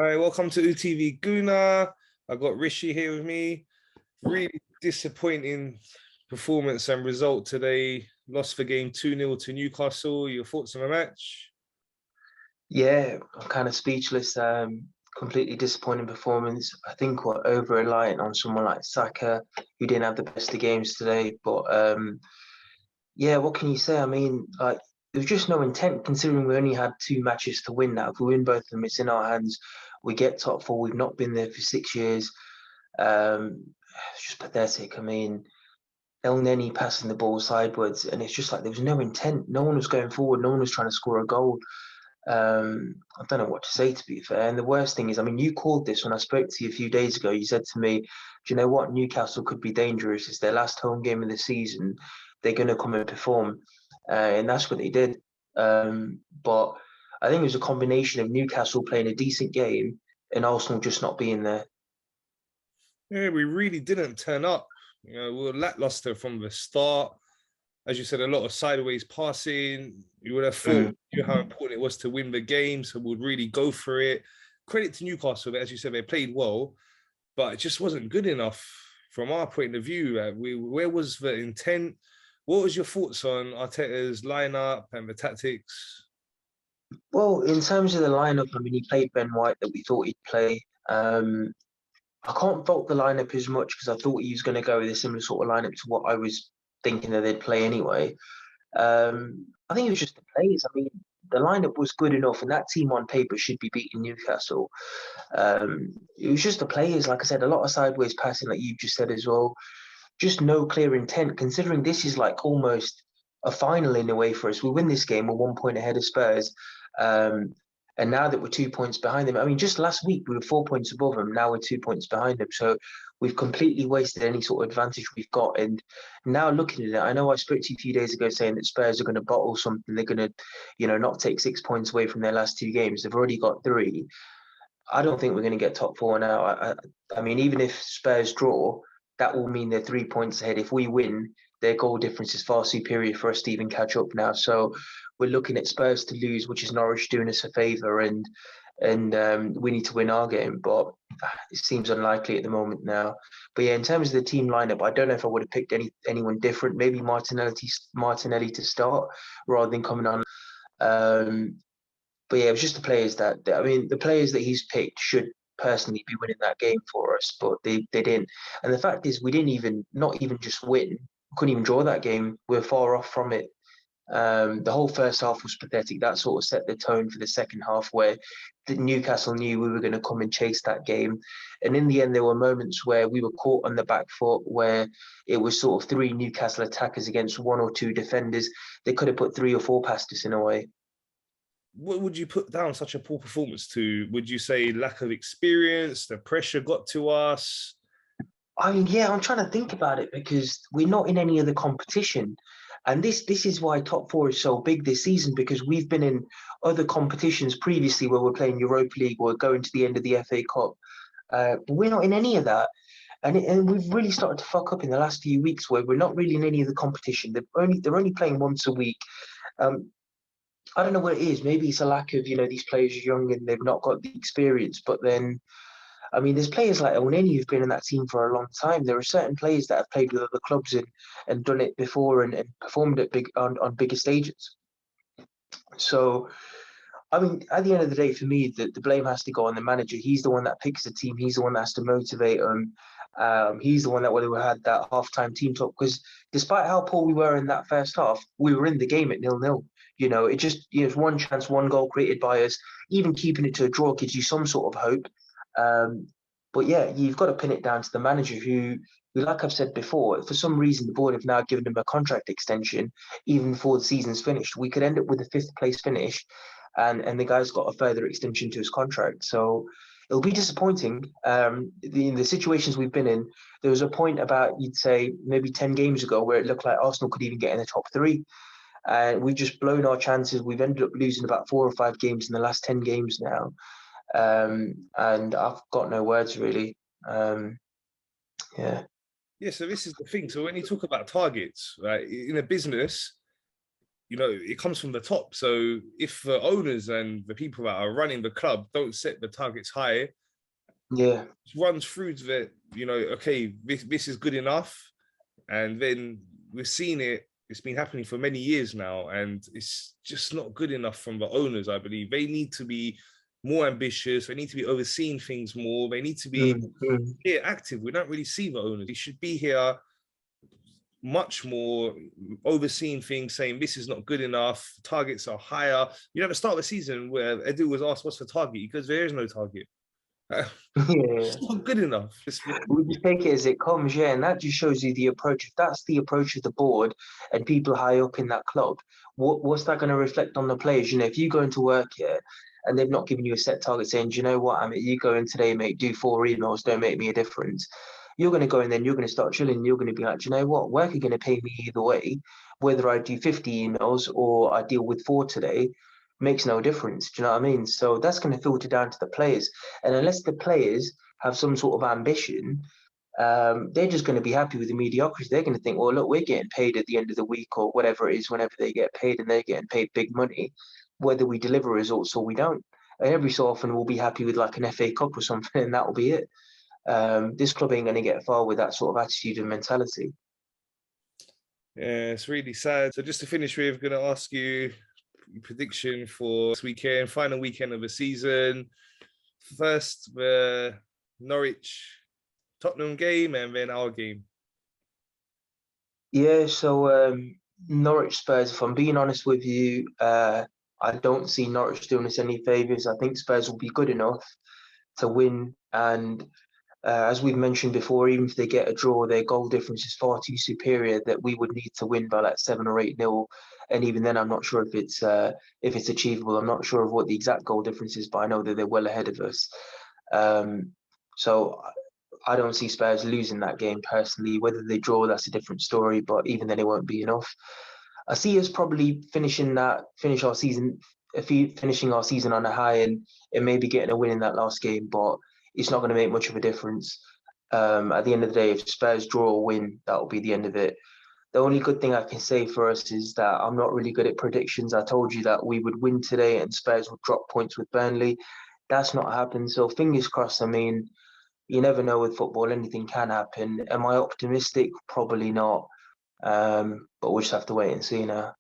Hi, welcome to UTV Guna. I got Rishi here with me. Really disappointing performance and result today. Lost the game 2-0 to Newcastle. Your thoughts on the match? Yeah, I'm kind of speechless. Completely disappointing performance. I think we're over reliant on someone like Saka, who didn't have the best of games today. But yeah, what can you say? I mean, like there was just no intent considering we only had two matches to win now. If we win both of them, it's in our hands. We get top four. We've not been there for 6 years. It's just pathetic. I mean, El Neni passing the ball sideways, and it's just like there was no intent. No one was going forward. No one was trying to score a goal. I don't know what to say, to be fair. And the worst thing is, I mean, you called this when I spoke to you a few days ago. You said to me, do you know what? Newcastle could be dangerous. It's their last home game of the season. They're going to come and perform. And that's what they did. But I think it was a combination of Newcastle playing a decent game and Arsenal just not being there. Yeah, we really didn't turn up. We were lackluster from the start. As you said, a lot of sideways passing. You would have thought how important it was to win the game, so we'd really go for it. Credit to Newcastle, as you said, they played well, but it just wasn't good enough from our point of view. Where was the intent? What was your thoughts on Arteta's lineup and the tactics? Well, in terms of the lineup, I mean, he played Ben White that we thought he'd play. I can't fault the lineup as much because I thought he was going to go with a similar sort of lineup to what I was thinking that they'd play anyway. I think it was just the players. I mean, the lineup was good enough, and that team on paper should be beating Newcastle. It was just the players, like I said, a lot of sideways passing, like you just said as well. Just no clear intent, considering this is like almost a final in a way for us. We win this game, we're 1 point ahead of Spurs. And now that we're 2 points behind them, I mean, just last week we were 4 points above them. Now we're 2 points behind them. So we've completely wasted any sort of advantage we've got. And now looking at it, I know I spoke to you a few days ago saying that Spurs are going to bottle something. They're going to, not take 6 points away from their last two games. They've already got three. I don't think we're going to get top four now. I mean, even if Spurs draw, that will mean they're 3 points ahead. If we win, their goal difference is far superior for us to even catch up now. So we're looking at Spurs to lose, which is Norwich doing us a favour, and we need to win our game. But it seems unlikely at the moment now. But yeah, in terms of the team lineup, I don't know if I would have picked anyone different. Maybe Martinelli to start rather than coming on. But yeah, it was just the players the players that he's picked should personally be winning that game for us, but they didn't. And the fact is, we didn't even, not even just win, we couldn't even draw that game. We're far off from it. The whole first half was pathetic. That sort of set the tone for the second half, where Newcastle knew we were going to come and chase that game. And in the end, there were moments where we were caught on the back foot, where it was sort of three Newcastle attackers against one or two defenders. They could have put three or four past us in a way. What would you put down such a poor performance to? Would you say lack of experience, the pressure got to us? I mean, yeah, I'm trying to think about it because we're not in any other competition. And this is why top four is so big this season, because we've been in other competitions previously where we're playing Europa League or going to the end of the FA Cup. But we're not in any of that. And we've really started to fuck up in the last few weeks where we're not really in any of the competition. They're only playing once a week. I don't know what it is. Maybe it's a lack of, these players are young and they've not got the experience. But then, I mean, there's players like El Neni who've been in that team for a long time. There are certain players that have played with other clubs and done it before and performed at on bigger stages. So, I mean, at the end of the day, for me, the blame has to go on the manager. He's the one that picks the team. He's the one that has to motivate them. He's the one that would have had that half-time team talk. Because despite how poor we were in that first half, we were in the game at 0-0. It just, one chance, one goal created by us. Even keeping it to a draw gives you some sort of hope. But yeah, you've got to pin it down to the manager who, like I've said before, for some reason the board have now given him a contract extension even before the season's finished. We could end up with a fifth place finish, and the guy's got a further extension to his contract. So it'll be disappointing. In the situations we've been in, there was a point about, you'd say, maybe 10 games ago where it looked like Arsenal could even get in the top three. And we've just blown our chances. We've ended up losing about 4 or 5 games in the last 10 games now. And I've got no words, really. Yeah. Yeah, so this is the thing. So when you talk about targets, right, in a business, it comes from the top. So if the owners and the people that are running the club don't set the targets high, Yeah. it runs through to the, okay, this is good enough. And then we've seen it. It's been happening for many years now, and it's just not good enough from the owners, I believe. They need to be more ambitious. They need to be overseeing things more. They need to be here active. We don't really see the owners. They should be here much more overseeing things, saying this is not good enough. Targets are higher. At the start of the season where Edu was asked, what's the target? Because there is no target. Yeah. It's not good enough. We just take it as it comes, yeah, and that just shows you the approach. If that's the approach of the board and people high up in that club, what's that going to reflect on the players? If you go into work here and they've not given you a set target saying, do you know what, I mean, you go in today, mate, do 4 emails, don't make me a difference. You're going to go in, then you're going to start chilling. You're going to be like, do you know what, work are going to pay me either way, whether I do 50 emails or I deal with 4 today. Makes no difference. Do you know what I mean? So that's going to filter down to the players. And unless the players have some sort of ambition, they're just going to be happy with the mediocrity. They're going to think, well, look, we're getting paid at the end of the week or whatever it is, whenever they get paid, and they're getting paid big money, whether we deliver results or we don't. And every so often we'll be happy with like an FA Cup or something, and that'll be it. This club ain't going to get far with that sort of attitude and mentality. Yeah, it's really sad. So just to finish with, I'm going to ask you prediction for this weekend, final weekend of the season. First, the Norwich Tottenham game, and then our game. Yeah, so Norwich Spurs, if I'm being honest with you, I don't see Norwich doing us any favours. I think Spurs will be good enough to win. And as we've mentioned before, even if they get a draw, their goal difference is far too superior that we would need to win by like 7 or 8-0. And even then, I'm not sure if it's achievable. I'm not sure of what the exact goal difference is, but I know that they're well ahead of us. So I don't see Spurs losing that game personally. Whether they draw, that's a different story. But even then, it won't be enough. I see us probably finishing our season on a high and maybe getting a win in that last game. But it's not going to make much of a difference. At the end of the day, if Spurs draw or win, that will be the end of it. The only good thing I can say for us is that I'm not really good at predictions. I told you that we would win today and Spurs would drop points with Burnley. That's not happened. So fingers crossed. I mean, you never know with football, anything can happen. Am I optimistic? Probably not. But we'll just have to wait and see now.